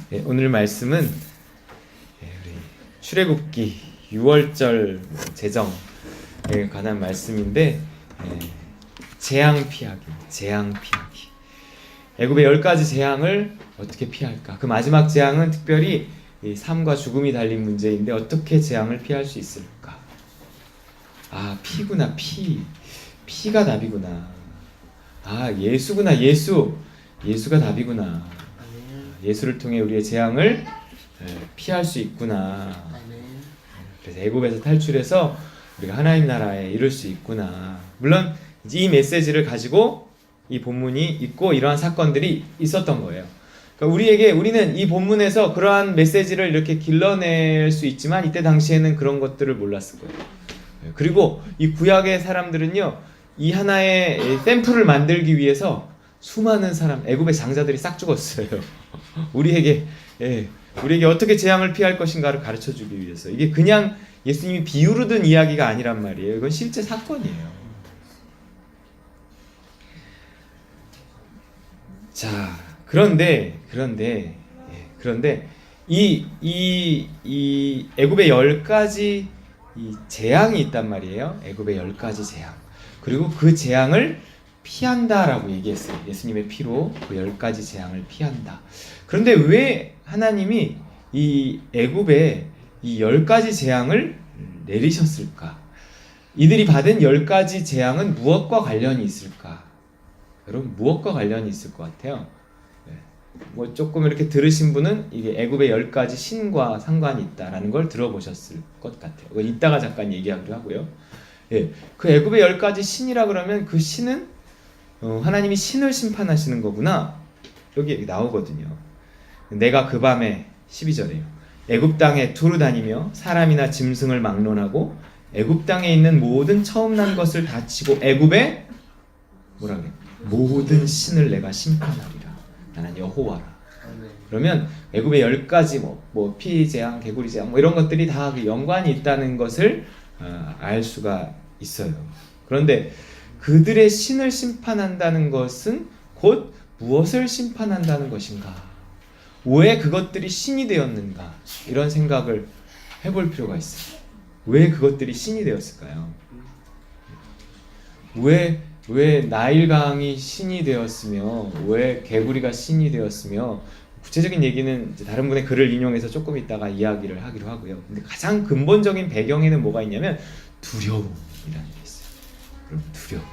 네, 오늘 말씀은 우리 출애굽기 6월절 제정에 관한 말씀인데 재앙 피하기. 애굽의 10가지 재앙을 어떻게 피할까? 그 마지막 재앙은 특별히 이 삶과 죽음이 달린 문제인데 어떻게 재앙을 피할 수 있을까? 아, 피구나. 피가 답이구나. 아, 예수구나. 예수가 답이구나. 예수를 통해 우리의 재앙을 피할 수 있구나. 그래서 애굽에서 탈출해서 우리가 하나님 나라에 이룰 수 있구나. 물론 이 메시지를 가지고 이 본문이 있고 이러한 사건들이 있었던 거예요. 그러니까 우리는 이 본문에서 그러한 메시지를 이렇게 길러낼 수 있지만 이때 당시에는 그런 것들을 몰랐을 거예요. 그리고 이 구약의 사람들은요, 이 하나의 샘플을 만들기 위해서 수많은 애굽의 장자들이 싹 죽었어요. 우리에게 어떻게 재앙을 피할 것인가를 가르쳐 주기 위해서. 이게 그냥 예수님이 비유로 든 이야기가 아니란 말이에요. 이건 실제 사건이에요. 자, 그런데 이 애굽의 10가지 이 재앙이 있단 말이에요. 애굽의 10가지 재앙. 그리고 그 재앙을 피한다라고 얘기했어요. 예수님의 피로 그 10가지 재앙을 피한다. 그런데 왜 하나님이 이 애굽에 이 10가지 재앙을 내리셨을까? 이들이 받은 10가지 재앙은 무엇과 관련이 있을까? 여러분, 무엇과 관련이 있을 것 같아요? 뭐 조금 이렇게 들으신 분은 이게 애굽의 10가지 신과 상관이 있다라는 걸 들어보셨을 것 같아요. 그건 이따가 잠깐 얘기하기로 하고요. 그 애굽의 10가지 신이라 그러면 그 신은 하나님이 신을 심판하시는 거구나. 여기 나오거든요. 내가 그 밤에 12절에요. 애굽 땅에 두루 다니며 사람이나 짐승을 막론하고 애굽 땅에 있는 모든 처음 난 것을 다 치고 애굽의 뭐라 그래? 모든 신을 내가 심판하리라. 나는 여호와라. 그러면 애굽의 10가지 뭐 피재앙, 개구리재앙 뭐 이런 것들이 다 그 연관이 있다는 것을 알 수가 있어요. 그런데 그들의 신을 심판한다는 것은 곧 무엇을 심판한다는 것인가? 왜 그것들이 신이 되었는가? 이런 생각을 해볼 필요가 있어요. 왜 그것들이 신이 되었을까요? 왜 나일강이 신이 되었으며 왜 개구리가 신이 되었으며 구체적인 얘기는 이제 다른 분의 글을 인용해서 조금 이따가 이야기를 하기로 하고요. 근데 가장 근본적인 배경에는 뭐가 있냐면 두려움이라는 게 있어요. 여러분, 두려움.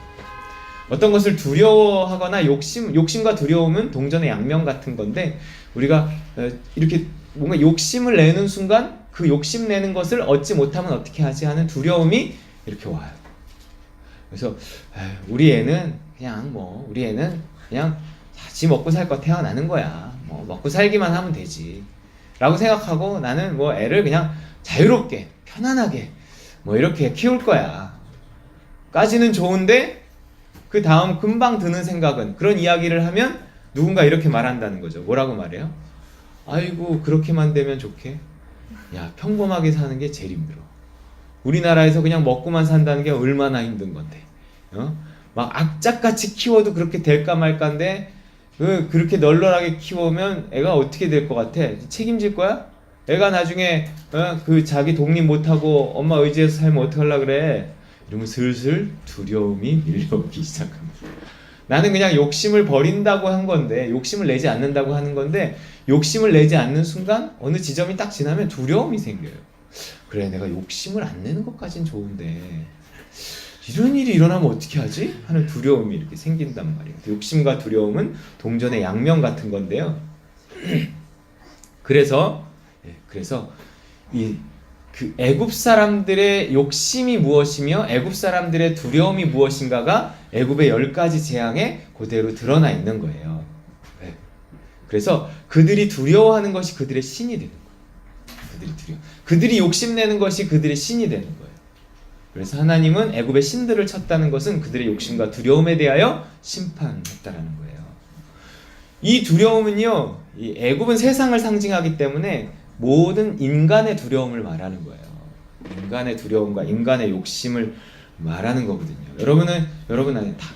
어떤 것을 두려워하거나 욕심과 두려움은 동전의 양면 같은 건데 우리가 이렇게 뭔가 욕심을 내는 순간 그 욕심 내는 것을 얻지 못하면 어떻게 하지 하는 두려움이 이렇게 와요. 그래서 우리 애는 그냥 지 먹고 살 거 태어나는 거야. 뭐 먹고 살기만 하면 되지. 라고 생각하고 나는 뭐 애를 그냥 자유롭게 편안하게 뭐 이렇게 키울 거야. 까지는 좋은데 그 다음 금방 드는 생각은 그런 이야기를 하면 누군가 이렇게 말한다는 거죠. 뭐라고 말해요? 아이고 그렇게만 되면 좋게. 야, 평범하게 사는 게 제일 힘들어. 우리나라에서 그냥 먹고만 산다는 게 얼마나 힘든 건데. 막 악착같이 키워도 그렇게 될까 말까인데 그렇게 널널하게 키우면 애가 어떻게 될 것 같아? 책임질 거야? 애가 나중에 그 자기 독립 못하고 엄마 의지해서 살면 어떡하려고 그래? 이러면 슬슬 두려움이 밀려오기 시작합니다. 나는 그냥 욕심을 버린다고 한 건데, 욕심을 내지 않는다고 하는 건데, 욕심을 내지 않는 순간 어느 지점이 딱 지나면 두려움이 생겨요. 그래, 내가 욕심을 안 내는 것까진 좋은데 이런 일이 일어나면 어떻게 하지? 하는 두려움이 이렇게 생긴단 말이에요. 욕심과 두려움은 동전의 양면 같은 건데요. 그래서 그 애굽 사람들의 욕심이 무엇이며 애굽 사람들의 두려움이 무엇인가가 애굽의 10가지 재앙에 그대로 드러나 있는 거예요. 그래서 그들이 두려워하는 것이 그들의 신이 되는 거예요. 그들이 욕심내는 것이 그들의 신이 되는 거예요. 그래서 하나님은 애굽의 신들을 쳤다는 것은 그들의 욕심과 두려움에 대하여 심판했다라는 거예요. 이 두려움은요, 이 애굽은 세상을 상징하기 때문에 모든 인간의 두려움을 말하는 거예요. 인간의 두려움과 인간의 욕심을 말하는 거거든요. 여러분은 다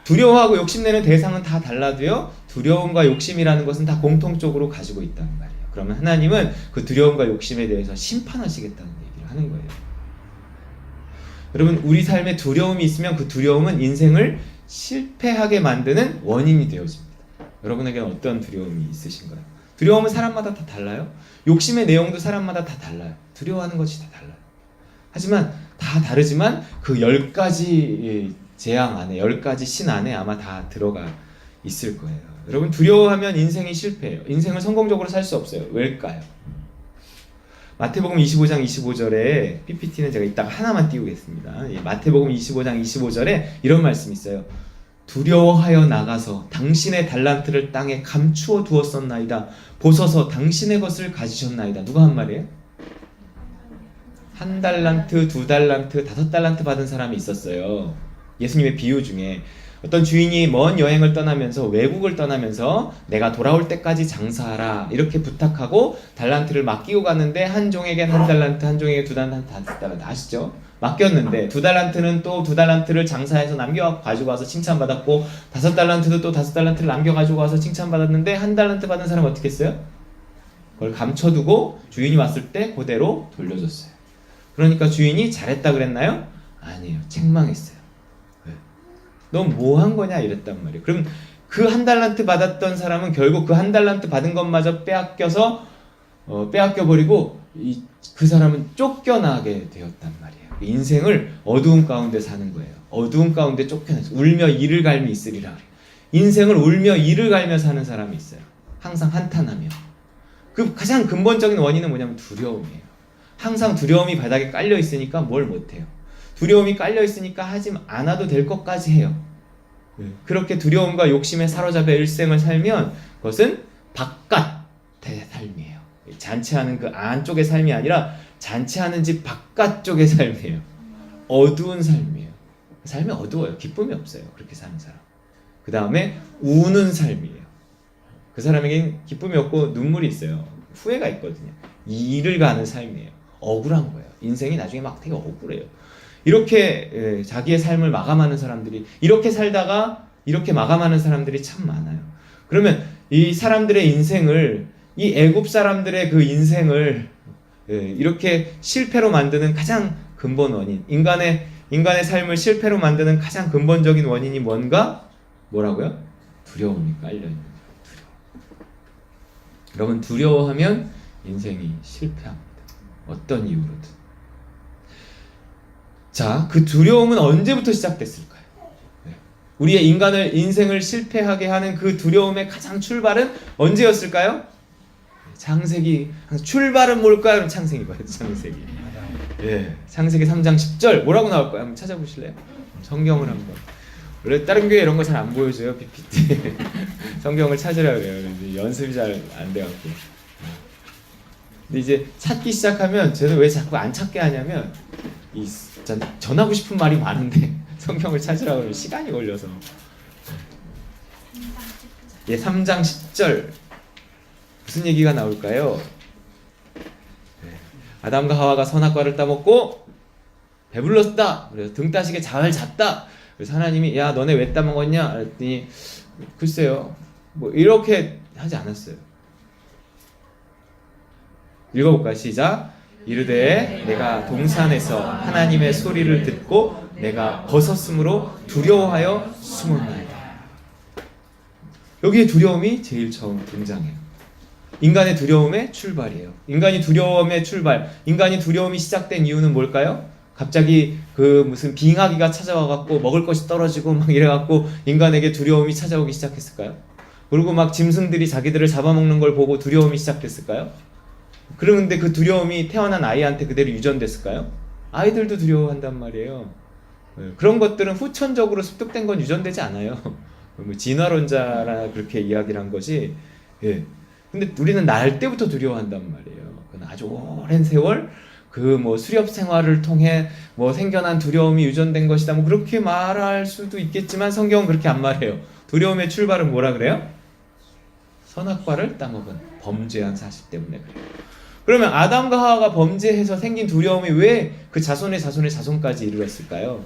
두려워하고 욕심내는 대상은 다 달라도요, 두려움과 욕심이라는 것은 다 공통적으로 가지고 있다는 말이에요. 그러면 하나님은 그 두려움과 욕심에 대해서 심판하시겠다는 얘기를 하는 거예요. 여러분, 우리 삶에 두려움이 있으면 그 두려움은 인생을 실패하게 만드는 원인이 되어집니다. 여러분에게는 어떤 두려움이 있으신가요? 두려움은 사람마다 다 달라요. 욕심의 내용도 사람마다 다 달라요. 두려워하는 것이 다 달라요. 하지만 다 다르지만 그 10가지 재앙 안에, 10가지 신 안에 아마 다 들어가 있을 거예요. 여러분, 두려워하면 인생이 실패해요. 인생을 성공적으로 살 수 없어요. 왜일까요? 마태복음 25장 25절에 PPT는 제가 이따가 하나만 띄우겠습니다. 마태복음 25장 25절에 이런 말씀이 있어요. 두려워하여 나가서 당신의 달란트를 땅에 감추어 두었었나이다. 보소서 당신의 것을 가지셨나이다. 누가 한 말이에요? 1달란트, 2달란트, 5달란트 받은 사람이 있었어요. 예수님의 비유 중에 어떤 주인이 먼 여행을 떠나면서, 외국을 떠나면서 내가 돌아올 때까지 장사하라 이렇게 부탁하고 달란트를 맡기고 갔는데, 한 종에겐 1달란트, 한 종에게 2달란트, 5달란트 아시죠? 맡겼는데 2달란트는 또 2달란트를 장사해서 남겨 가지고 와서 칭찬받았고, 5달란트도 또 5달란트를 남겨 가지고 와서 칭찬받았는데, 1달란트 받은 사람은 어떻게 했어요? 그걸 감춰두고 주인이 왔을 때 그대로 돌려줬어요. 그러니까 주인이 잘했다 그랬나요? 아니에요. 책망했어요. 너 뭐 한 거냐 이랬단 말이에요. 그럼 그 1달란트 받았던 사람은 결국 그 1달란트 받은 것마저 빼앗겨버리고 그 사람은 쫓겨나게 되었단 말이에요. 인생을 어두운 가운데 사는 거예요. 어두운 가운데 쫓겨나서 울며 이를 갈며 있으리라 그래요. 인생을 울며 이를 갈며 사는 사람이 있어요. 항상 한탄하며. 그 가장 근본적인 원인은 뭐냐면 두려움이에요. 항상 두려움이 바닥에 깔려 있으니까 뭘 못해요. 두려움이 깔려 있으니까 하지 않아도 될 것까지 해요. 그렇게 두려움과 욕심에 사로잡혀 일생을 살면 그것은 바깥의 삶이에요. 잔치하는 그 안쪽의 삶이 아니라 잔치하는 집 바깥쪽의 삶이에요. 어두운 삶이에요. 삶이 어두워요. 기쁨이 없어요. 그렇게 사는 사람. 그 다음에 우는 삶이에요. 그 사람에겐 기쁨이 없고 눈물이 있어요. 후회가 있거든요. 일을 가는 삶이에요. 억울한 거예요. 인생이 나중에 막 되게 억울해요. 이렇게 자기의 삶을 마감하는 사람들이, 이렇게 살다가 이렇게 마감하는 사람들이 참 많아요. 그러면 이 사람들의 인생을, 이 애굽 사람들의 그 인생을 이렇게 실패로 만드는 가장 근본 원인, 인간의 삶을 실패로 만드는 가장 근본적인 원인이 뭔가? 뭐라고요? 두려움이 깔려있는 거예요. 두려움. 여러분, 두려워하면 인생이 실패합니다. 어떤 이유로든. 자, 그 두려움은 언제부터 시작됐을까요? 우리의 인생을 실패하게 하는 그 두려움의 가장 출발은 언제였을까요? 창세기. 출발은 뭘까요? 그럼 창세기 봐요. 창세기. 창세기 3장 10절 뭐라고 나올까요? 한번 찾아보실래요? 성경을 한번. 원래 다른 교회 이런 거 잘 안 보여줘요, PPT. 성경을 찾으라 그래요. 연습이 잘 안 돼갖고. 근데 이제 찾기 시작하면 쟤는 왜 자꾸 안 찾게 하냐면 전하고 싶은 말이 많은데 성경을 찾으라고 하면 시간이 걸려서. 3장 10절 무슨 얘기가 나올까요? 아담과 하와가 선악과를 따먹고 배불렀다. 그래서 등 따시게 잘 잤다. 그래서 하나님이 야 너네 왜 따먹었냐? 그랬더니 글쎄요 뭐 이렇게 하지 않았어요. 읽어볼까요? 시작. 이르되 내가 동산에서 하나님의 소리를 듣고 내가 벗었으므로 두려워하여 숨었나이다. 여기에 두려움이 제일 처음 등장해요. 인간의 두려움의 출발이에요. 인간이 두려움이 시작된 이유는 뭘까요? 갑자기 그 무슨 빙하기가 찾아와갖고 먹을 것이 떨어지고 막 이래갖고 인간에게 두려움이 찾아오기 시작했을까요? 그리고 막 짐승들이 자기들을 잡아먹는 걸 보고 두려움이 시작됐을까요? 그런데 그 두려움이 태어난 아이한테 그대로 유전됐을까요? 아이들도 두려워한단 말이에요. 그런 것들은 후천적으로 습득된 건 유전되지 않아요. 뭐 진화론자라 그렇게 이야기를 한 것이. 근데 우리는 날 때부터 두려워한단 말이에요. 그건 아주 오랜 세월 그 뭐 수렵 생활을 통해 뭐 생겨난 두려움이 유전된 것이다. 뭐 그렇게 말할 수도 있겠지만 성경은 그렇게 안 말해요. 두려움의 출발은 뭐라 그래요? 선악과를 따먹은 범죄한 사실 때문에 그래요. 그러면 아담과 하와가 범죄해서 생긴 두려움이 왜 그 자손의 자손까지 이르렀을까요?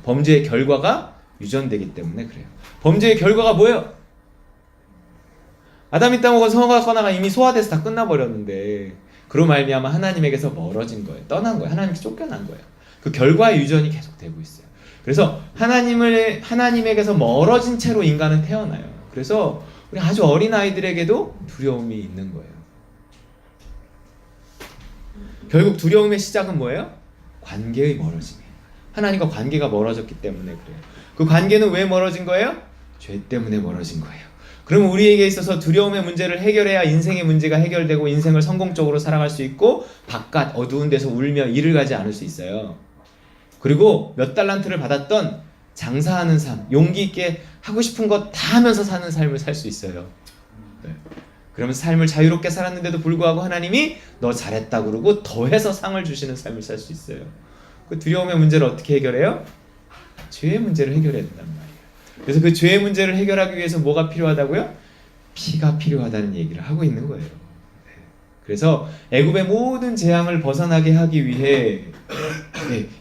범죄의 결과가 유전되기 때문에 그래요. 범죄의 결과가 뭐예요? 아담이 땅 성하거나가 이미 소화돼서 다 끝나버렸는데 그로 말미암아 하나님에게서 멀어진 거예요. 떠난 거예요. 하나님께 쫓겨난 거예요. 그 결과의 유전이 계속되고 있어요. 그래서 하나님에게서 멀어진 채로 인간은 태어나요. 그래서 우리 아주 어린 아이들에게도 두려움이 있는 거예요. 결국 두려움의 시작은 뭐예요? 관계의 멀어짐이에요. 하나님과 관계가 멀어졌기 때문에 그래요. 그 관계는 왜 멀어진 거예요? 죄 때문에 멀어진 거예요. 그러면 우리에게 있어서 두려움의 문제를 해결해야 인생의 문제가 해결되고 인생을 성공적으로 살아갈 수 있고 바깥 어두운 데서 울며 일을 가지 않을 수 있어요. 그리고 몇 달란트를 받았던 장사하는 삶, 용기 있게 하고 싶은 것 다 하면서 사는 삶을 살 수 있어요. 네. 그러면 삶을 자유롭게 살았는데도 불구하고 하나님이 너 잘했다 그러고 더해서 상을 주시는 삶을 살 수 있어요. 그 두려움의 문제를 어떻게 해결해요? 죄의 문제를 해결해야 된단 말이에요. 그래서 그 죄의 문제를 해결하기 위해서 뭐가 필요하다고요? 피가 필요하다는 얘기를 하고 있는 거예요. 네. 그래서 애굽의 모든 재앙을 벗어나게 하기 위해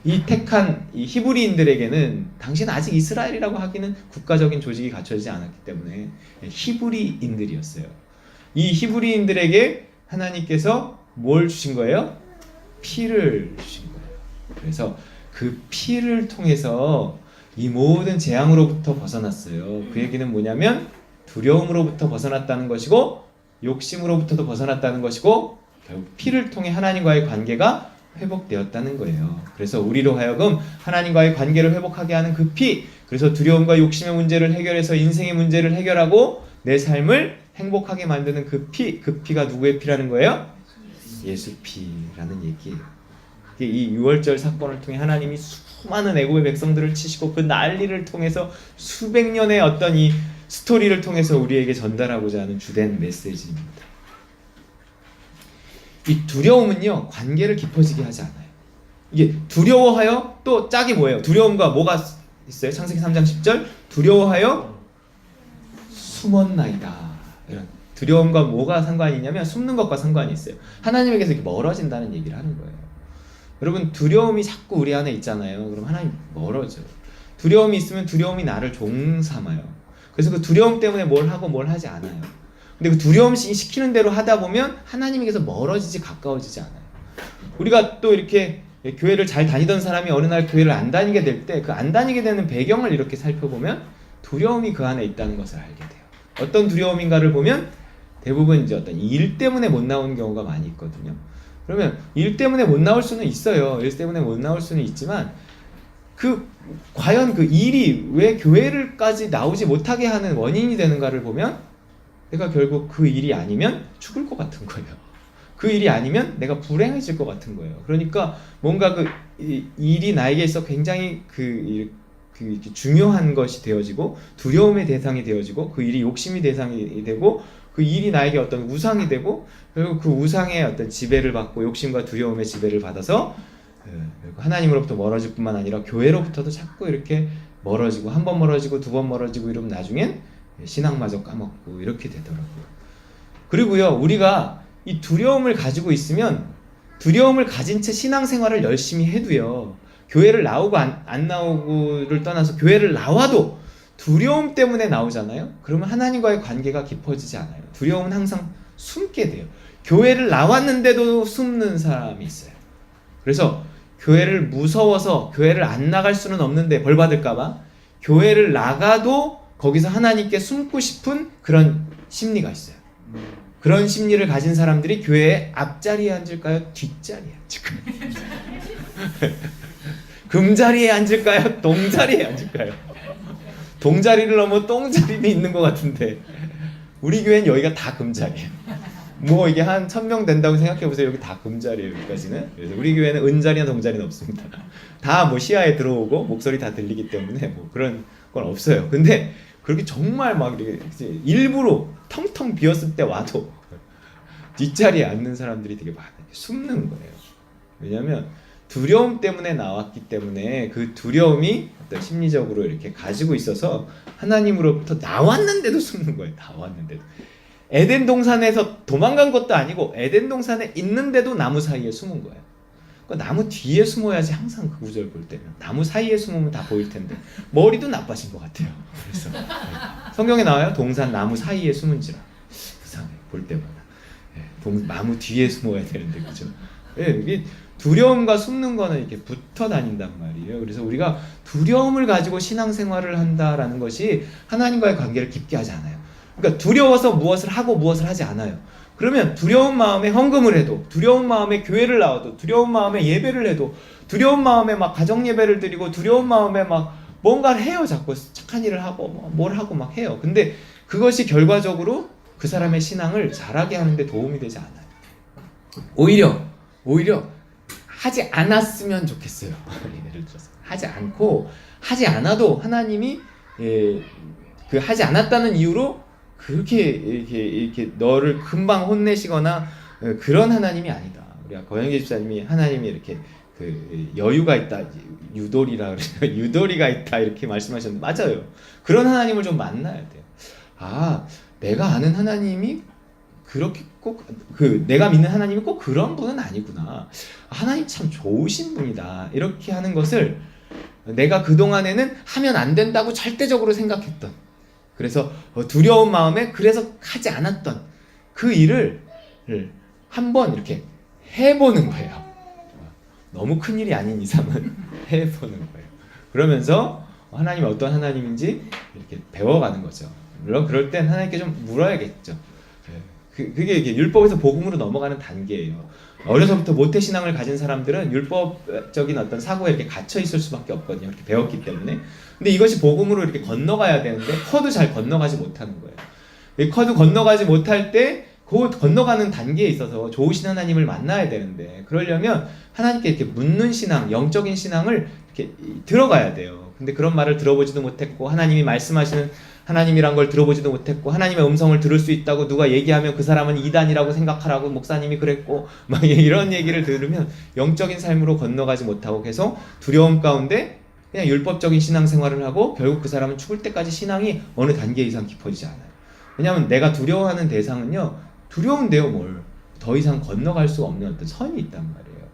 이 택한 이 히브리인들에게는 당시는 아직 이스라엘이라고 하기는 국가적인 조직이 갖춰지지 않았기 때문에 히브리인들이었어요. 이 히브리인들에게 하나님께서 뭘 주신 거예요? 피를 주신 거예요. 그래서 그 피를 통해서 이 모든 재앙으로부터 벗어났어요. 그 얘기는 뭐냐면 두려움으로부터 벗어났다는 것이고 욕심으로부터도 벗어났다는 것이고 결국 피를 통해 하나님과의 관계가 회복되었다는 거예요. 그래서 우리로 하여금 하나님과의 관계를 회복하게 하는 그 피, 그래서 두려움과 욕심의 문제를 해결해서 인생의 문제를 해결하고 내 삶을 행복하게 만드는 그 피가 누구의 피라는 거예요? 예수 피라는 얘기예요. 이 6월절 사건을 통해 하나님이 수많은 애굽의 백성들을 치시고 그 난리를 통해서 수백 년의 어떤 이 스토리를 통해서 우리에게 전달하고자 하는 주된 메시지입니다. 이 두려움은요, 관계를 깊어지게 하지 않아요. 이게 두려워하여 또 짝이 뭐예요? 두려움과 뭐가 있어요? 창세기 3장 10절 두려워하여 숨었나이다. 이런 두려움과 뭐가 상관이 있냐면 숨는 것과 상관이 있어요. 하나님에게서 이렇게 멀어진다는 얘기를 하는 거예요. 여러분 두려움이 자꾸 우리 안에 있잖아요. 그럼 하나님 멀어져요. 두려움이 있으면 두려움이 나를 종삼아요. 그래서 그 두려움 때문에 뭘 하고 뭘 하지 않아요. 근데 그 두려움 시키는 대로 하다 보면 하나님에게서 멀어지지 가까워지지 않아요. 우리가 또 이렇게 교회를 잘 다니던 사람이 어느 날 교회를 안 다니게 될 때 그 안 다니게 되는 배경을 이렇게 살펴보면 두려움이 그 안에 있다는 것을 알게 돼요. 어떤 두려움인가를 보면 대부분 이제 어떤 일 때문에 못 나오는 경우가 많이 있거든요. 그러면 일 때문에 못 나올 수는 있어요. 일 때문에 못 나올 수는 있지만 과연 그 일이 왜 교회를까지 나오지 못하게 하는 원인이 되는가를 보면 내가 결국 그 일이 아니면 죽을 것 같은 거예요. 그 일이 아니면 내가 불행해질 것 같은 거예요. 그러니까 뭔가 그 일이 나에게 있어 굉장히 중요한 것이 되어지고 두려움의 대상이 되어지고 그 일이 욕심의 대상이 되고 그 일이 나에게 어떤 우상이 되고 그리고 그 우상의 어떤 지배를 받고 욕심과 두려움의 지배를 받아서 하나님으로부터 멀어질 뿐만 아니라 교회로부터도 자꾸 이렇게 멀어지고 한 번 멀어지고 두 번 멀어지고 이러면 나중엔 신앙마저 까먹고 이렇게 되더라고요. 그리고요, 우리가 이 두려움을 가지고 있으면 두려움을 가진 채 신앙생활을 열심히 해도요, 교회를 나오고 안 나오고를 떠나서 교회를 나와도 두려움 때문에 나오잖아요. 그러면 하나님과의 관계가 깊어지지 않아요. 두려움은 항상 숨게 돼요. 교회를 나왔는데도 숨는 사람이 있어요. 그래서 교회를 무서워서 교회를 안 나갈 수는 없는데 벌 받을까봐 교회를 나가도 거기서 하나님께 숨고 싶은 그런 심리가 있어요. 그런 심리를 가진 사람들이 교회의 앞자리에 앉을까요? 뒷자리에 앉을까요? 금자리에 앉을까요? 동자리에 앉을까요? 동자리를 넘어 똥자리도 있는 것 같은데 우리 교회는 여기가 다 금자리예요. 뭐 이게 한 1000명 된다고 생각해보세요. 여기 다 금자리예요, 여기까지는. 그래서 우리 교회는 은자리나 동자리는 없습니다. 다 뭐 시야에 들어오고 목소리 다 들리기 때문에 뭐 그런 건 없어요. 근데 그렇게 정말 막 이렇게 일부러 텅텅 비었을 때 와도 뒷자리에 앉는 사람들이 되게 많아요. 숨는 거예요. 왜냐하면 두려움 때문에 나왔기 때문에 그 두려움이 어떤 심리적으로 이렇게 가지고 있어서 하나님으로부터 나왔는데도 숨는 거예요. 나왔는데도. 에덴 동산에서 도망간 것도 아니고 에덴 동산에 있는데도 나무 사이에 숨은 거예요. 그러니까 나무 뒤에 숨어야지. 항상 그 구절 볼 때는 나무 사이에 숨으면 다 보일 텐데 머리도 나빠진 것 같아요. 그래서 성경에 나와요. 동산 나무 사이에 숨은지라. 그 볼 때마다. 나무 뒤에 숨어야 되는데, 그죠? 이게 두려움과 숨는 거는 이렇게 붙어 다닌단 말이에요. 그래서 우리가 두려움을 가지고 신앙생활을 한다라는 것이 하나님과의 관계를 깊게 하지 않아요. 그러니까 두려워서 무엇을 하고 무엇을 하지 않아요. 그러면 두려운 마음에 헌금을 해도, 두려운 마음에 교회를 나와도, 두려운 마음에 예배를 해도, 두려운 마음에 막 가정 예배를 드리고, 두려운 마음에 막 뭔가를 해요. 자꾸 착한 일을 하고 뭘 하고 막 해요. 근데 그것이 결과적으로 그 사람의 신앙을 자라게 하는데 도움이 되지 않아요. 오히려 하지 않았으면 좋겠어요. 예를 들어서 하지 않고, 하지 않아도 하나님이 그 하지 않았다는 이유로 그렇게 이렇게 너를 금방 혼내시거나 그런 하나님이 아니다. 우리 아까 권영기 집사님이 하나님이 이렇게 그 여유가 있다, 유도리라 그래요. 유도리가 있다 이렇게 말씀하셨는데 맞아요. 그런 하나님을 좀 만나야 돼요. 아, 내가 아는 하나님이 그렇게 꼭 내가 믿는 하나님이 꼭 그런 분은 아니구나. 하나님 참 좋으신 분이다. 이렇게 하는 것을 내가 그동안에는 하면 안 된다고 절대적으로 생각했던, 그래서 두려운 마음에 그래서 하지 않았던 그 일을 한번 이렇게 해보는 거예요. 너무 큰 일이 아닌 이상은 해보는 거예요. 그러면서 하나님이 어떤 하나님인지 이렇게 배워가는 거죠. 물론 그럴 땐 하나님께 좀 물어야겠죠. 그게 이게 율법에서 복음으로 넘어가는 단계예요. 어려서부터 모태신앙을 가진 사람들은 율법적인 어떤 사고에 이렇게 갇혀 있을 수밖에 없거든요. 이렇게 배웠기 때문에. 근데 이것이 복음으로 이렇게 건너가야 되는데 커도 잘 건너가지 못하는 거예요. 이 커도 건너가지 못할 때 그 건너가는 단계에 있어서 좋으신 하나님을 만나야 되는데, 그러려면 하나님께 이렇게 묻는 신앙, 영적인 신앙을 이렇게 들어가야 돼요. 근데 그런 말을 들어보지도 못했고, 하나님이 말씀하시는 하나님이란 걸 들어보지도 못했고, 하나님의 음성을 들을 수 있다고 누가 얘기하면 그 사람은 이단이라고 생각하라고 목사님이 그랬고 막 이런 얘기를 들으면 영적인 삶으로 건너가지 못하고 계속 두려움 가운데 그냥 율법적인 신앙생활을 하고 결국 그 사람은 죽을 때까지 신앙이 어느 단계 이상 깊어지지 않아요. 왜냐하면 내가 두려워하는 대상은요, 두려운데요 뭘 더 이상 건너갈 수 없는 어떤 선이 있단 말이에요.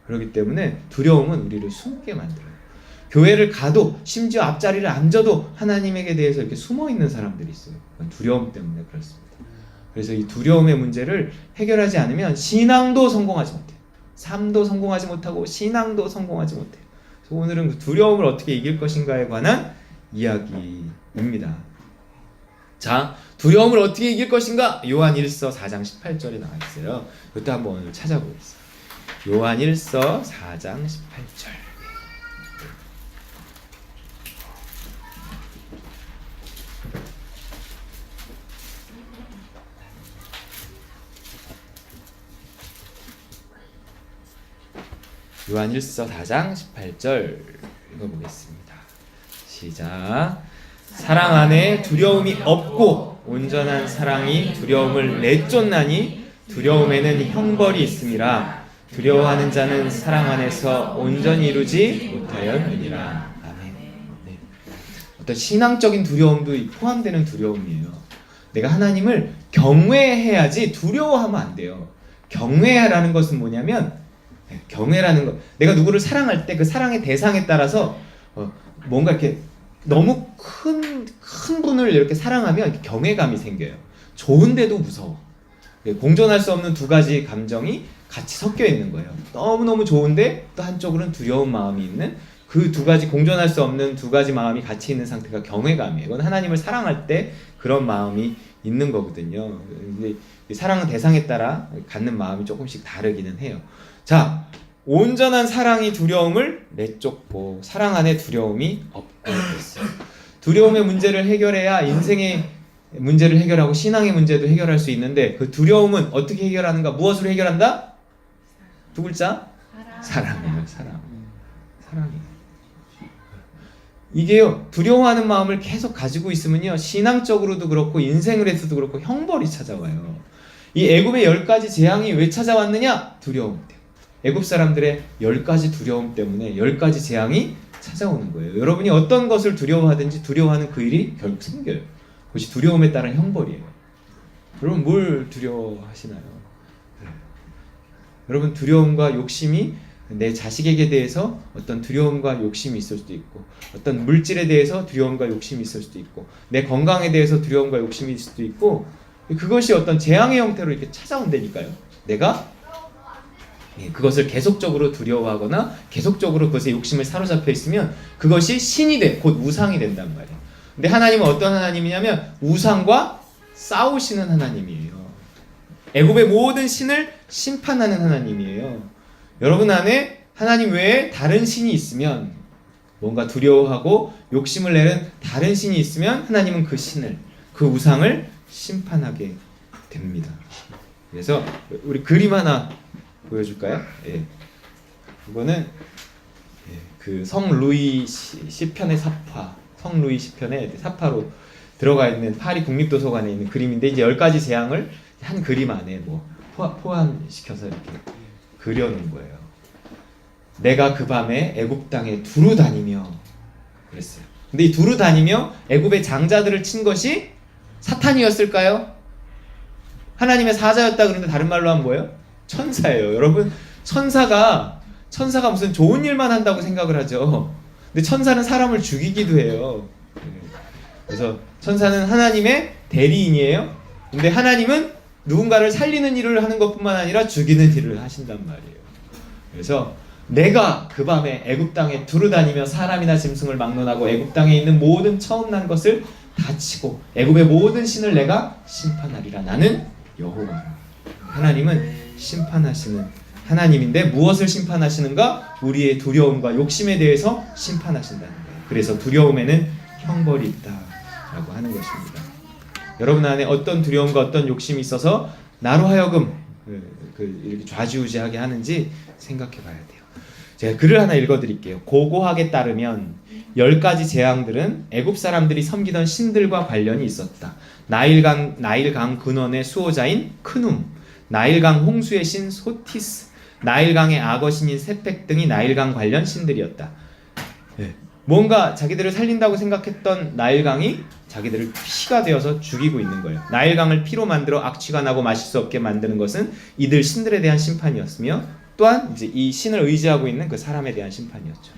그렇기 때문에 두려움은 우리를 숨게 만들어요. 교회를 가도 심지어 앞자리를 앉아도 하나님에게 대해서 이렇게 숨어있는 사람들이 있어요. 두려움 때문에 그렇습니다. 그래서 이 두려움의 문제를 해결하지 않으면 신앙도 성공하지 못해요. 삶도 성공하지 못하고 신앙도 성공하지 못해요. 그래서 오늘은 그 두려움을 어떻게 이길 것인가에 관한 이야기입니다. 자, 두려움을 어떻게 이길 것인가? 요한 1서 4장 18절에 나와 있어요. 그것도 한번 오늘 찾아보겠습니다. 요한 1서 4장 18절. 요한 1서 4장 18절 읽어보겠습니다. 시작. 사랑 안에 두려움이 없고 온전한 사랑이 두려움을 내쫓나니 두려움에는 형벌이 있음이라. 두려워하는 자는 사랑 안에서 온전히 이루지 못하였느니라. 아멘. 네. 어떤 신앙적인 두려움도 포함되는 두려움이에요. 내가 하나님을 경외해야지 두려워하면 안 돼요. 경외라는 것은 뭐냐면, 경외라는 것, 내가 누구를 사랑할 때 그 사랑의 대상에 따라서 뭔가 이렇게 너무 큰 분을 이렇게 사랑하면 경외감이 생겨요. 좋은데도 무서워. 공존할 수 없는 두 가지 감정이 같이 섞여 있는 거예요. 너무너무 좋은데 또 한쪽으로는 두려운 마음이 있는, 그 두 가지 공존할 수 없는 두 가지 마음이 같이 있는 상태가 경외감이에요. 이건 하나님을 사랑할 때 그런 마음이 있는 거거든요. 근데 사랑은 대상에 따라 갖는 마음이 조금씩 다르기는 해요. 자, 온전한 사랑이 두려움을 내쫓고 사랑 안에 두려움이 없고 있어요. 두려움의 문제를 해결해야 인생의 문제를 해결하고 신앙의 문제도 해결할 수 있는데, 그 두려움은 어떻게 해결하는가? 무엇으로 해결한다? 두 글자? 사랑이에요. 사랑이에요. 이게요, 두려워하는 마음을 계속 가지고 있으면요, 신앙적으로도 그렇고 인생을 해서도 그렇고 형벌이 찾아와요. 이 애굽의 10가지 재앙이 왜 찾아왔느냐? 두려움 때문에. 애굽 사람들의 10가지 두려움 때문에 10가지 재앙이 찾아오는 거예요. 여러분이 어떤 것을 두려워하든지 두려워하는 그 일이 결국 생겨요. 그것이 두려움에 따른 형벌이에요. 여러분 뭘 두려워하시나요? 네. 여러분 두려움과 욕심이 내 자식에게 대해서 어떤 두려움과 욕심이 있을 수도 있고, 어떤 물질에 대해서 두려움과 욕심이 있을 수도 있고, 내 건강에 대해서 두려움과 욕심이 있을 수도 있고, 그것이 어떤 재앙의 형태로 이렇게 찾아온다니까요. 내가 그것을 계속적으로 두려워하거나 계속적으로 그것에 욕심을 사로잡혀 있으면 그것이 신이 돼, 곧 우상이 된단 말이에요. 근데 하나님은 어떤 하나님이냐면 우상과 싸우시는 하나님이에요. 애굽의 모든 신을 심판하는 하나님이에요. 여러분 안에 하나님 외에 다른 신이 있으면, 뭔가 두려워하고 욕심을 내는 다른 신이 있으면 하나님은 그 신을, 그 우상을 심판하게 됩니다. 그래서 우리 그림 하나 보여줄까요? 예. 이거는 그 성루이 시편의 사파, 성루이 시편의 사파로 들어가 있는 파리 국립도서관에 있는 그림인데, 이제 10가지 재앙을 한 그림 안에 뭐 포함시켜서 이렇게 그려놓은 거예요. 내가 그 밤에 애굽 땅에 두루 다니며 그랬어요. 근데 이 두루 다니며 애굽의 장자들을 친 것이 사탄이었을까요? 하나님의 사자였다 그러는데 다른 말로 하면 뭐예요? 천사예요. 여러분, 천사가 무슨 좋은 일만 한다고 생각을 하죠. 근데 천사는 사람을 죽이기도 해요. 그래서 천사는 하나님의 대리인이에요. 근데 하나님은 누군가를 살리는 일을 하는 것뿐만 아니라 죽이는 일을 하신단 말이에요. 그래서 내가 그 밤에 애굽 땅에 두루 다니며 사람이나 짐승을 막론하고 애굽 땅에 있는 모든 처음 난 것을 다 치고 애굽의 모든 신을 내가 심판하리라. 나는 여호와. 하나님은 심판하시는 하나님인데 무엇을 심판하시는가? 우리의 두려움과 욕심에 대해서 심판하신다는 거예요. 그래서 두려움에는 형벌이 있다라고 하는 것입니다. 여러분 안에 어떤 두려움과 어떤 욕심이 있어서 나로 하여금 이렇게 좌지우지하게 하는지 생각해 봐야 돼요. 제가 글을 하나 읽어드릴게요. 고고학에 따르면 10가지 재앙들은 애굽 사람들이 섬기던 신들과 관련이 있었다. 나일강 근원의 수호자인 크눔, 나일강 홍수의 신 소티스, 나일강의 악어신인 세펙 등이 나일강 관련 신들이었다. 뭔가 자기들을 살린다고 생각했던 나일강이 자기들을 피가 되어서 죽이고 있는 거예요. 나일강을 피로 만들어 악취가 나고 마실 수 없게 만드는 것은 이들 신들에 대한 심판이었으며, 또한 이제 이 신을 의지하고 있는 그 사람에 대한 심판이었죠.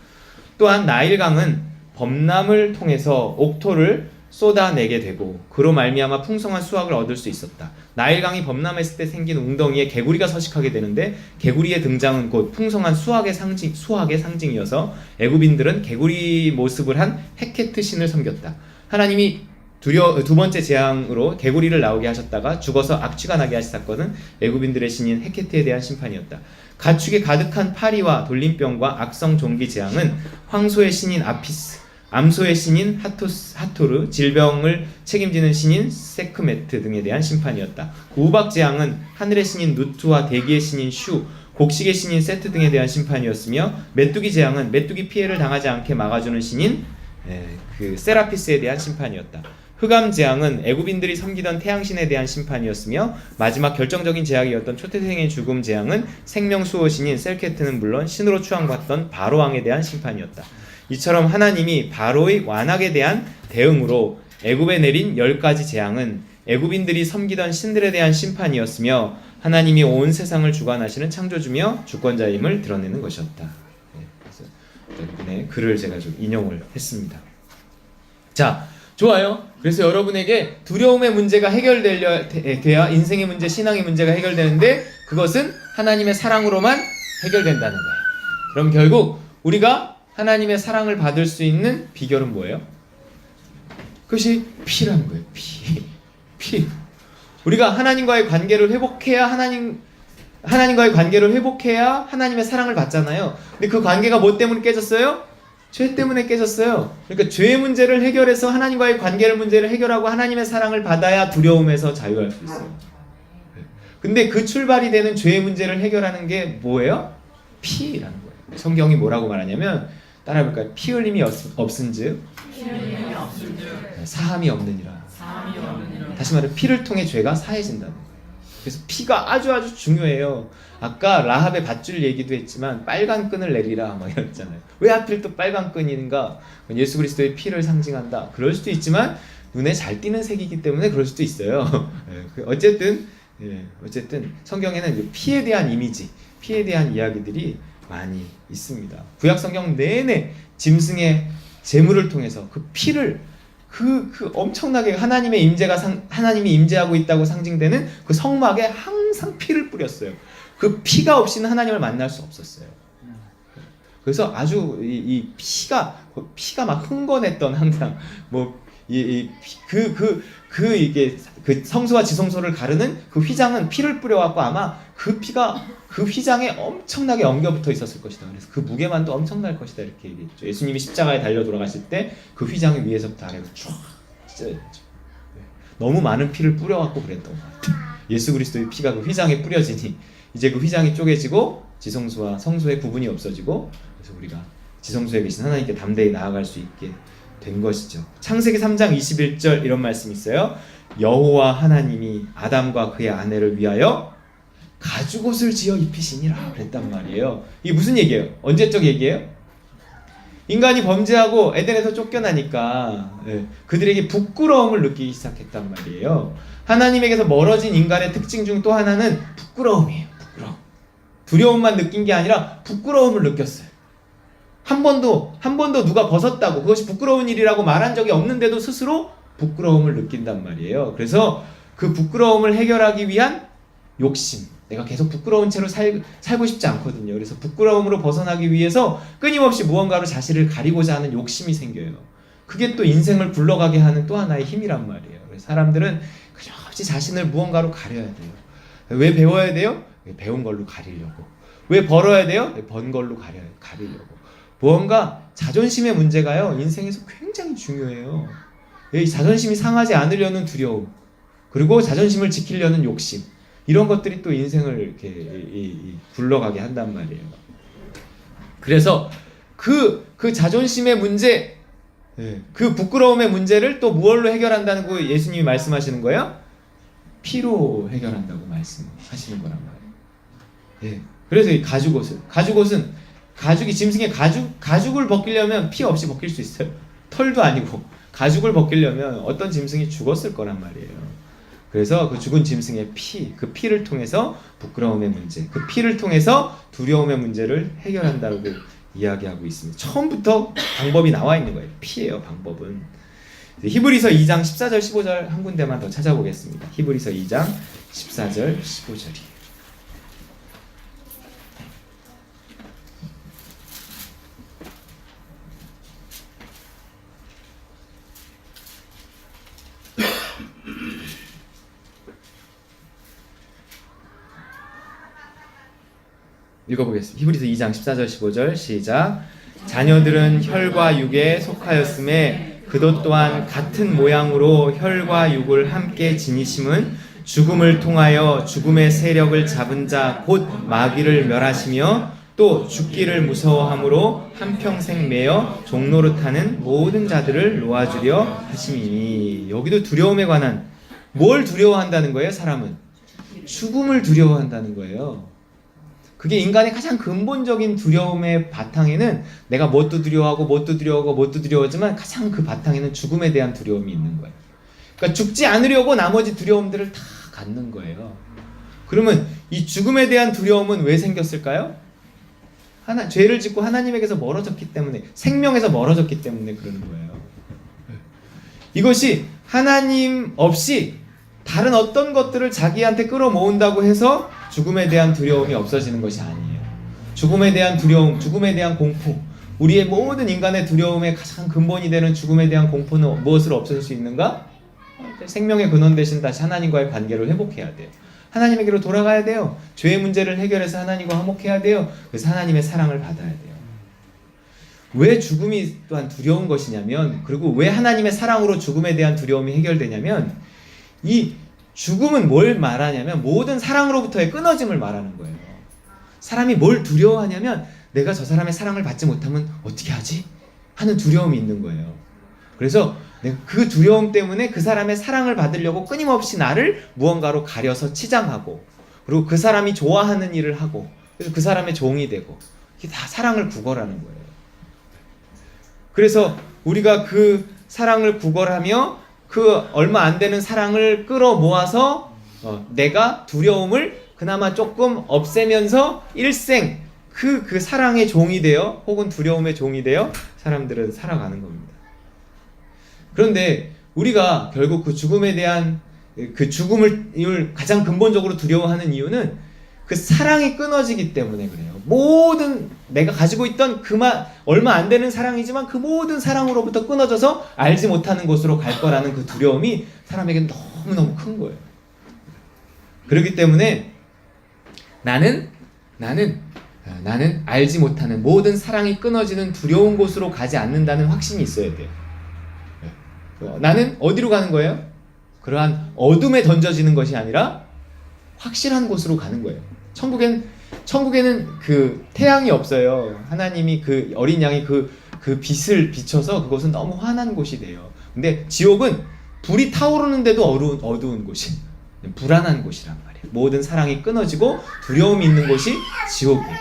또한 나일강은 범람을 통해서 옥토를 쏟아내게 되고 그로 말미암아 풍성한 수확을 얻을 수 있었다. 나일강이 범람했을 때 생긴 웅덩이에 개구리가 서식하게 되는데 개구리의 등장은 곧 풍성한 수확의 상징이어서 애굽인들은 개구리 모습을 한 헤케트 신을 섬겼다. 하나님이 두 번째 재앙으로 개구리를 나오게 하셨다가 죽어서 악취가 나게 하신 사건은 애굽인들의 신인 헤케트에 대한 심판이었다. 가축에 가득한 파리와 돌림병과 악성 종기 재앙은 황소의 신인 아피스, 암소의 신인 하토르, 질병을 책임지는 신인 세크메트 등에 대한 심판이었다. 우박 재앙은 하늘의 신인 누트와 대기의 신인 슈, 곡식의 신인 세트 등에 대한 심판이었으며, 메뚜기 재앙은 메뚜기 피해를 당하지 않게 막아주는 신인 그 세라피스에 대한 심판이었다. 흑암 재앙은 애굽인들이 섬기던 태양신에 대한 심판이었으며, 마지막 결정적인 재앙이었던 초태생의 죽음 재앙은 생명 수호신인 셀케트는 물론 신으로 추앙받던 바로왕에 대한 심판이었다. 이처럼 하나님이 바로의 완악에 대한 대응으로 애굽에 내린 10가지 재앙은 애굽인들이 섬기던 신들에 대한 심판이었으며, 하나님이 온 세상을 주관하시는 창조주며 주권자임을 드러내는 것이었다. 그래서 이번에 글을 제가 좀 인용을 했습니다. 자, 좋아요. 그래서 여러분에게 두려움의 문제가 해결돼야 인생의 문제, 신앙의 문제가 해결되는데 그것은 하나님의 사랑으로만 해결된다는 거예요. 그럼 결국 우리가 하나님의 사랑을 받을 수 있는 비결은 뭐예요? 그것이 피라는 거예요. 피. 우리가 하나님과의 관계를 회복해야 하나님과의 관계를 회복해야 하나님의 사랑을 받잖아요. 근데 그 관계가 뭐 때문에 깨졌어요? 죄 때문에 깨졌어요. 그러니까 죄의 문제를 해결해서 하나님과의 문제를 해결하고 하나님의 사랑을 받아야 두려움에서 자유할 수 있어요. 근데 그 출발이 되는 죄의 문제를 해결하는 게 뭐예요? 피라는 거예요. 성경이 뭐라고 말하냐면, 따라해볼까요? 피 흘림이 없은즉 사함이 없느니라. 다시 말해 피를 통해 죄가 사해진다는 거예요. 그래서 피가 아주 중요해요. 아까 라합의 밧줄 얘기도 했지만 빨간 끈을 내리라 막 이랬잖아요. 왜 하필 또 빨간 끈인가? 예수 그리스도의 피를 상징한다. 그럴 수도 있지만 눈에 잘 띄는 색이기 때문에 그럴 수도 있어요. 어쨌든 성경에는 피에 대한 이미지, 피에 대한 이야기들이 많이 있습니다. 구약 성경 내내 짐승의 제물을 통해서 그 피를 그 엄청나게 하나님의 하나님이 임재하고 있다고 상징되는 그 성막에 항상 피를 뿌렸어요. 그 피가 없이는 하나님을 만날 수 없었어요. 그래서 아주 이 피가 막 흥건했던 항상 이게 그 성소와 지성소를 가르는 그 휘장은 피를 뿌려갖고 아마 그 피가 그 휘장에 엄청나게 엉겨붙어 있었을 것이다. 그래서 그 무게만도 엄청날 것이다 이렇게 얘기했죠. 예수님이 십자가에 달려 돌아가실 때 그 휘장이 위에서부터 아래로 쫙 찢어졌죠. 너무 많은 피를 뿌려갖고 그랬던 것 같아요. 예수 그리스도의 피가 그 휘장에 뿌려지니 이제 그 휘장이 쪼개지고 지성소와 성소의 구분이 없어지고 그래서 우리가 지성소에 계신 하나님께 담대히 나아갈 수 있게 된 것이죠. 창세기 3장 21절 이런 말씀이 있어요. 여호와 하나님이 아담과 그의 아내를 위하여 가죽옷을 지어 입히시니라 그랬단 말이에요. 이게 무슨 얘기예요? 언제적 얘기예요? 인간이 범죄하고 에덴에서 쫓겨나니까 그들에게 부끄러움을 느끼기 시작했단 말이에요. 하나님에게서 멀어진 인간의 특징 중 또 하나는 부끄러움이에요. 부끄러움. 두려움만 느낀 게 아니라 부끄러움을 느꼈어요. 한 번도 누가 벗었다고 그것이 부끄러운 일이라고 말한 적이 없는데도 스스로 부끄러움을 느낀단 말이에요. 그래서 그 부끄러움을 해결하기 위한 욕심. 내가 계속 부끄러운 채로 살고 싶지 않거든요. 그래서 부끄러움으로 벗어나기 위해서 끊임없이 무언가로 자신을 가리고자 하는 욕심이 생겨요. 그게 또 인생을 굴러가게 하는 또 하나의 힘이란 말이에요. 그래서 사람들은 끊임없이 자신을 무언가로 가려야 돼요. 왜 배워야 돼요? 배운 걸로 가리려고. 왜 벌어야 돼요? 번 걸로 가리려고. 무언가 자존심의 문제가요. 인생에서 굉장히 중요해요. 이 자존심이 상하지 않으려는 두려움, 그리고 자존심을 지키려는 욕심, 이런 것들이 또 인생을 이렇게 굴러가게 한단 말이에요. 그래서 그 자존심의 문제, 그 부끄러움의 문제를 또 무엇로 해결한다는 거 예수님이 말씀하시는 거예요? 피로 해결한다고 말씀하시는 거란 말이에요. 그래서 이 가죽옷은 가죽이 짐승의 가죽을 벗기려면 피 없이 벗길 수 있어요. 털도 아니고 가죽을 벗기려면 어떤 짐승이 죽었을 거란 말이에요. 그래서 그 죽은 짐승의 그 피를 통해서 부끄러움의 문제, 그 피를 통해서 두려움의 문제를 해결한다고 이야기하고 있습니다. 처음부터 방법이 나와 있는 거예요. 피예요, 방법은. 히브리서 2장 14절 15절 한 군데만 더 찾아보겠습니다. 히브리서 2장 14절 15절이에요. 읽어보겠습니다. 히브리서 2장 14절 15절 시작. 자녀들은 혈과 육에 속하였음에 그도 또한 같은 모양으로 혈과 육을 함께 지니심은 죽음을 통하여 죽음의 세력을 잡은 자 곧 마귀를 멸하시며 또 죽기를 무서워함으로 한평생 매여 종노릇하는 모든 자들을 놓아주려 하심이니. 여기도 두려움에 관한, 뭘 두려워한다는 거예요? 사람은 죽음을 두려워한다는 거예요. 그게 인간의 가장 근본적인 두려움의 바탕에는 내가 뭣도 두려워하지만 가장 그 바탕에는 죽음에 대한 두려움이 있는 거예요. 그러니까 죽지 않으려고 나머지 두려움들을 다 갖는 거예요. 그러면 이 죽음에 대한 두려움은 왜 생겼을까요? 죄를 짓고 하나님에게서 멀어졌기 때문에, 생명에서 멀어졌기 때문에 그러는 거예요. 이것이 하나님 없이 다른 어떤 것들을 자기한테 끌어모은다고 해서 죽음에 대한 두려움이 없어지는 것이 아니에요. 죽음에 대한 두려움, 죽음에 대한 공포, 우리의 모든 인간의 두려움의 가장 근본이 되는 죽음에 대한 공포는 무엇으로 없어질 수 있는가? 생명의 근원 대신 다시 하나님과의 관계를 회복해야 돼요. 하나님에게로 돌아가야 돼요. 죄의 문제를 해결해서 하나님과 화목해야 돼요. 그래서 하나님의 사랑을 받아야 돼요. 왜 죽음이 또한 두려운 것이냐면, 그리고 왜 하나님의 사랑으로 죽음에 대한 두려움이 해결되냐면, 이 죽음은 뭘 말하냐면 모든 사랑으로부터의 끊어짐을 말하는 거예요. 사람이 뭘 두려워하냐면 내가 저 사람의 사랑을 받지 못하면 어떻게 하지? 하는 두려움이 있는 거예요. 그래서 그 두려움 때문에 그 사람의 사랑을 받으려고 끊임없이 나를 무언가로 가려서 치장하고, 그리고 그 사람이 좋아하는 일을 하고, 그래서 그 사람의 종이 되고, 이게 다 사랑을 구걸하는 거예요. 그래서 우리가 그 사랑을 구걸하며 그 얼마 안 되는 사랑을 끌어모아서 내가 두려움을 그나마 조금 없애면서 일생 그 사랑의 종이 되어, 혹은 두려움의 종이 되어 사람들은 살아가는 겁니다. 그런데 우리가 결국 그 죽음에 대한 그 죽음을 가장 근본적으로 두려워하는 이유는 그 사랑이 끊어지기 때문에 그래요. 모든 내가 가지고 있던 얼마 안 되는 사랑이지만 그 모든 사랑으로부터 끊어져서 알지 못하는 곳으로 갈 거라는 그 두려움이 사람에게 너무너무 큰 거예요. 그렇기 때문에 나는 알지 못하는 모든 사랑이 끊어지는 두려운 곳으로 가지 않는다는 확신이 있어야 돼요. 나는 어디로 가는 거예요? 그러한 어둠에 던져지는 것이 아니라 확실한 곳으로 가는 거예요. 천국에는 그 태양이 없어요. 하나님이 그 어린 양이 그 빛을 비춰서 그것은 너무 환한 곳이 돼요. 근데 지옥은 불이 타오르는데도 어두운 곳이, 불안한 곳이란 말이에요. 모든 사랑이 끊어지고 두려움이 있는 곳이 지옥이에요.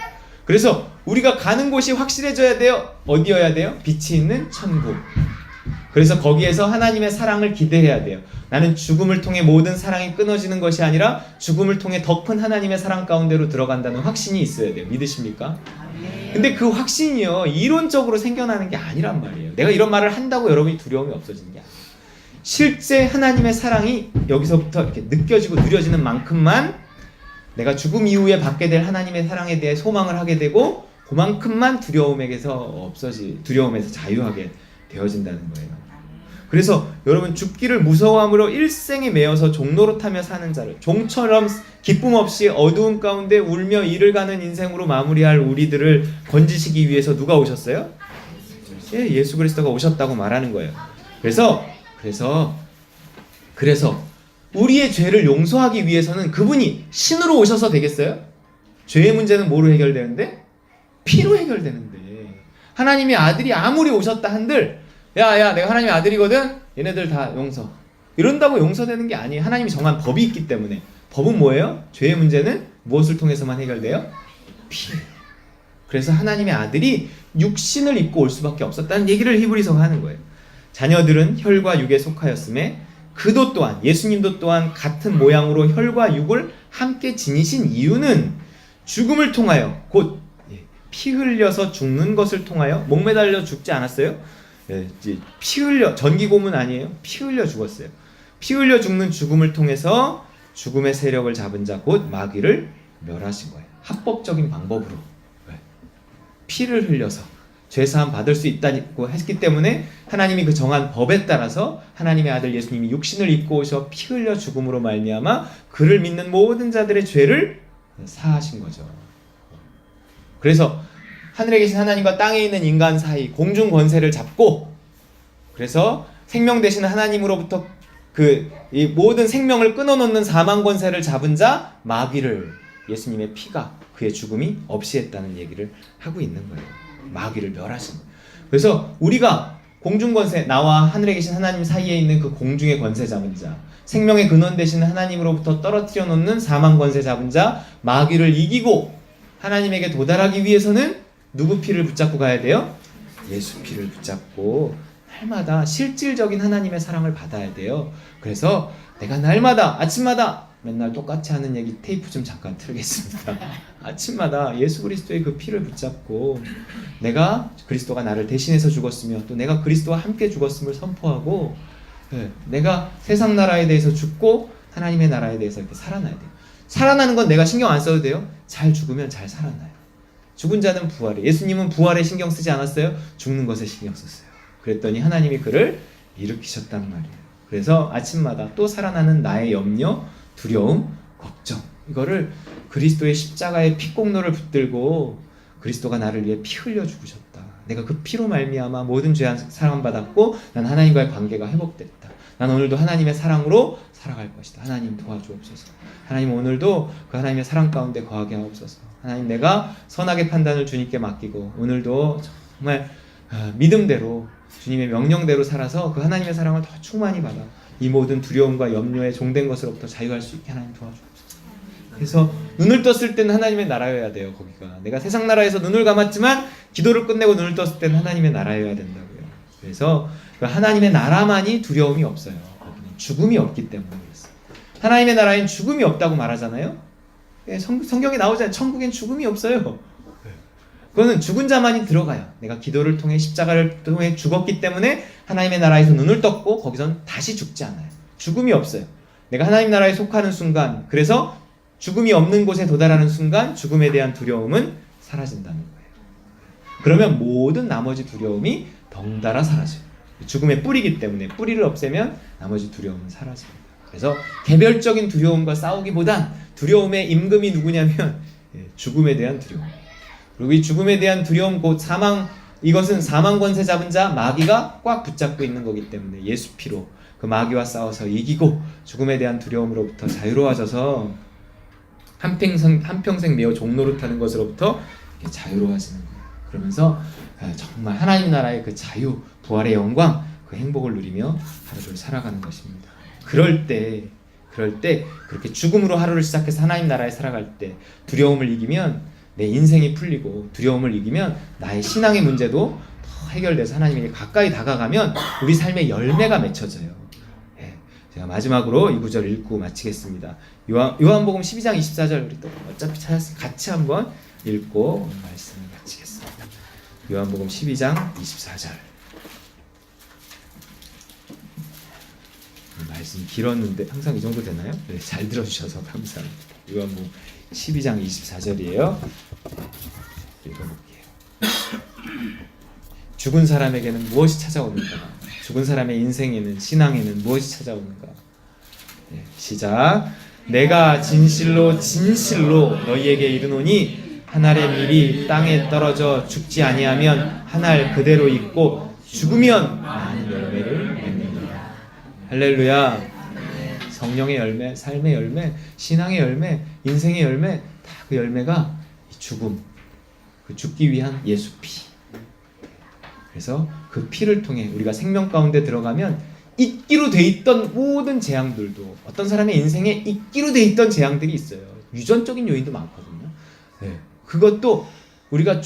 그래서 우리가 가는 곳이 확실해져야 돼요. 어디여야 돼요? 빛이 있는 천국. 그래서 거기에서 하나님의 사랑을 기대해야 돼요. 나는 죽음을 통해 모든 사랑이 끊어지는 것이 아니라 죽음을 통해 더 큰 하나님의 사랑 가운데로 들어간다는 확신이 있어야 돼요. 믿으십니까? 근데 그 확신이요, 이론적으로 생겨나는 게 아니란 말이에요. 내가 이런 말을 한다고 여러분이 두려움이 없어지는 게 아니에요. 실제 하나님의 사랑이 여기서부터 이렇게 느껴지고 누려지는 만큼만 내가 죽음 이후에 받게 될 하나님의 사랑에 대해 소망을 하게 되고, 그만큼만 두려움에서 자유하게 되어진다는 거예요. 그래서 여러분, 죽기를 무서워함으로 일생에 매여서 종로로 타며 사는 자를, 종처럼 기쁨 없이 어두움 가운데 울며 이를 가는 인생으로 마무리할 우리들을 건지시기 위해서 누가 오셨어요? 예수 그리스도가 오셨다고 말하는 거예요. 그래서 우리의 죄를 용서하기 위해서는 그분이 신으로 오셔서 되겠어요? 죄의 문제는 뭐로 해결되는데? 피로 해결되는데, 하나님의 아들이 아무리 오셨다 한들 야 내가 하나님의 아들이거든, 얘네들 다 용서, 이런다고 용서되는 게 아니에요. 하나님이 정한 법이 있기 때문에. 법은 뭐예요? 죄의 문제는 무엇을 통해서만 해결돼요? 피. 그래서 하나님의 아들이 육신을 입고 올 수밖에 없었다는 얘기를 히브리서가 하는 거예요. 자녀들은 혈과 육에 속하였음에 그도 또한, 예수님도 또한 같은 모양으로 혈과 육을 함께 지니신 이유는 죽음을 통하여, 곧 피 흘려서 죽는 것을 통하여, 목매달려 죽지 않았어요? 피 흘려, 전기고문 아니에요? 피 흘려 죽었어요. 피 흘려 죽는 죽음을 통해서 죽음의 세력을 잡은 자, 곧 마귀를 멸하신 거예요. 합법적인 방법으로 피를 흘려서 죄사함 받을 수 있다고 했기 때문에 하나님이 그 정한 법에 따라서 하나님의 아들 예수님이 육신을 입고 오셔 피 흘려 죽음으로 말미암아 그를 믿는 모든 자들의 죄를 사하신 거죠. 그래서 하늘에 계신 하나님과 땅에 있는 인간 사이 공중 권세를 잡고, 그래서 생명 되신 하나님으로부터 이 모든 생명을 끊어놓는 사망 권세를 잡은 자 마귀를 예수님의 피가, 그의 죽음이 없이 했다는 얘기를 하고 있는 거예요. 마귀를 멸하신 거예요. 그래서 우리가 공중 권세, 나와 하늘에 계신 하나님 사이에 있는 그 공중의 권세 잡은 자, 생명의 근원 되신 하나님으로부터 떨어뜨려 놓는 사망 권세 잡은 자 마귀를 이기고 하나님에게 도달하기 위해서는 누구 피를 붙잡고 가야 돼요? 예수 피를 붙잡고 날마다 실질적인 하나님의 사랑을 받아야 돼요. 그래서 내가 날마다, 아침마다 맨날 똑같이 하는 얘기 테이프 좀 잠깐 틀겠습니다. 아침마다 예수 그리스도의 그 피를 붙잡고, 내가 그리스도가 나를 대신해서 죽었으며 또 내가 그리스도와 함께 죽었음을 선포하고, 내가 세상 나라에 대해서 죽고 하나님의 나라에 대해서 이렇게 살아나야 돼요. 살아나는 건 내가 신경 안 써도 돼요. 잘 죽으면 잘 살아나요. 죽은 자는 부활해. 예수님은 부활에 신경 쓰지 않았어요. 죽는 것에 신경 썼어요. 그랬더니 하나님이 그를 일으키셨단 말이에요. 그래서 아침마다 또 살아나는 나의 염려, 두려움, 걱정, 이거를 그리스도의 십자가의 피공로를 붙들고, 그리스도가 나를 위해 피 흘려 죽으셨다, 내가 그 피로 말미암아 모든 죄 사함 받았고 난 하나님과의 관계가 회복됐다, 난 오늘도 하나님의 사랑으로 살아갈 것이다, 하나님 도와주옵소서, 하나님 오늘도 그 하나님의 사랑 가운데 거하게 하옵소서, 하나님 내가 선하게 판단을 주님께 맡기고 오늘도 정말 믿음대로 주님의 명령대로 살아서 그 하나님의 사랑을 더 충만히 받아 이 모든 두려움과 염려에 종된 것으로부터 자유할 수 있게 하나님 도와주옵소서. 그래서 눈을 떴을 때는 하나님의 나라여야 돼요. 거기가 내가 세상 나라에서 눈을 감았지만 기도를 끝내고 눈을 떴을 때는 하나님의 나라여야 된다고요. 그래서 그 하나님의 나라만이 두려움이 없어요. 거기는 죽음이 없기 때문에 그랬어요. 하나님의 나라엔 죽음이 없다고 말하잖아요. 성경에 나오잖아요. 천국엔 죽음이 없어요. 그거는 죽은 자만이 들어가요. 내가 기도를 통해 십자가를 통해 죽었기 때문에 하나님의 나라에서 눈을 떴고 거기선 다시 죽지 않아요. 죽음이 없어요. 내가 하나님 나라에 속하는 순간, 그래서 죽음이 없는 곳에 도달하는 순간 죽음에 대한 두려움은 사라진다는 거예요. 그러면 모든 나머지 두려움이 덩달아 사라져요. 죽음의 뿌리이기 때문에 뿌리를 없애면 나머지 두려움은 사라집니다. 그래서 개별적인 두려움과 싸우기보단 두려움의 임금이 누구냐면 죽음에 대한 두려움. 그리고 이 죽음에 대한 두려움, 곧 사망, 이것은 사망 권세 잡은 자 마귀가 꽉 붙잡고 있는 거기 때문에 예수 피로 그 마귀와 싸워서 이기고 죽음에 대한 두려움으로부터 자유로워져서 한평생 매어 종노릇하는 것으로부터 자유로워지는 거예요. 그러면서 정말 하나님 나라의 그 자유, 부활의 영광, 그 행복을 누리며 하루를 살아가는 것입니다. 그럴 때 그렇게 죽음으로 하루를 시작해서 하나님 나라에 살아갈 때 두려움을 이기면 내 인생이 풀리고, 두려움을 이기면 나의 신앙의 문제도 더 해결돼서 하나님에게 가까이 다가가면 우리 삶의 열매가 맺혀져요. 제가 마지막으로 이 구절 읽고 마치겠습니다. 요한복음 12장 24절 우리 또 어차피 찾았으니 같이 한번 읽고 오늘 말씀을 마치겠습니다. 요한복음 12장 24절. 말씀 길었는데 항상 이 정도 되나요? 네, 잘 들어주셔서 감사합니다. 요한복음 12장 24절이에요. 읽어볼게요. 죽은 사람에게는 무엇이 찾아오는가? 죽은 사람의 인생에는, 신앙에는 무엇이 찾아오는가? 네, 시작. 내가 진실로 진실로 너희에게 이르노니 한 알의 밀이 땅에 떨어져 죽지 아니하면 한 알 그대로 있고 죽으면 많은 열매를 맺느니라. 할렐루야. 성령의 열매, 삶의 열매, 신앙의 열매, 인생의 열매, 다 그 열매가 이 죽음, 그 죽기 위한 예수 피. 그래서 그 피를 통해 우리가 생명 가운데 들어가면 있기로 돼 있던 모든 재앙들도, 어떤 사람의 인생에 있기로 돼 있던 재앙들이 있어요. 유전적인 요인도 많거든요. 네. 그것도 우리가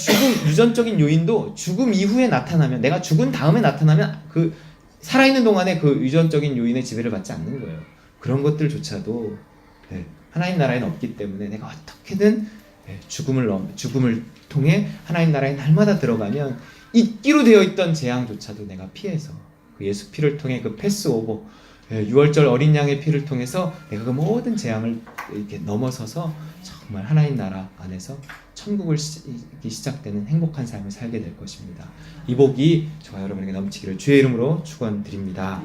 유전적인 요인도 죽음 이후에 나타나면, 내가 죽은 다음에 나타나면 그 살아있는 동안에 그 유전적인 요인의 지배를 받지 않는 거예요. 그런 것들조차도 하나님 나라에는 없기 때문에 내가 어떻게든 죽음을 통해 하나님 나라에 날마다 들어가면 있기로 되어 있던 재앙조차도 내가 피해서 그 예수 피를 통해 그 패스오버, 6월절 어린 양의 피를 통해서 내가 그 모든 재앙을 이렇게 넘어서서 정말 하나님 나라 안에서 천국을 시작되는 행복한 삶을 살게 될 것입니다. 이 복이 저와 여러분에게 넘치기를 주의 이름으로 축원드립니다.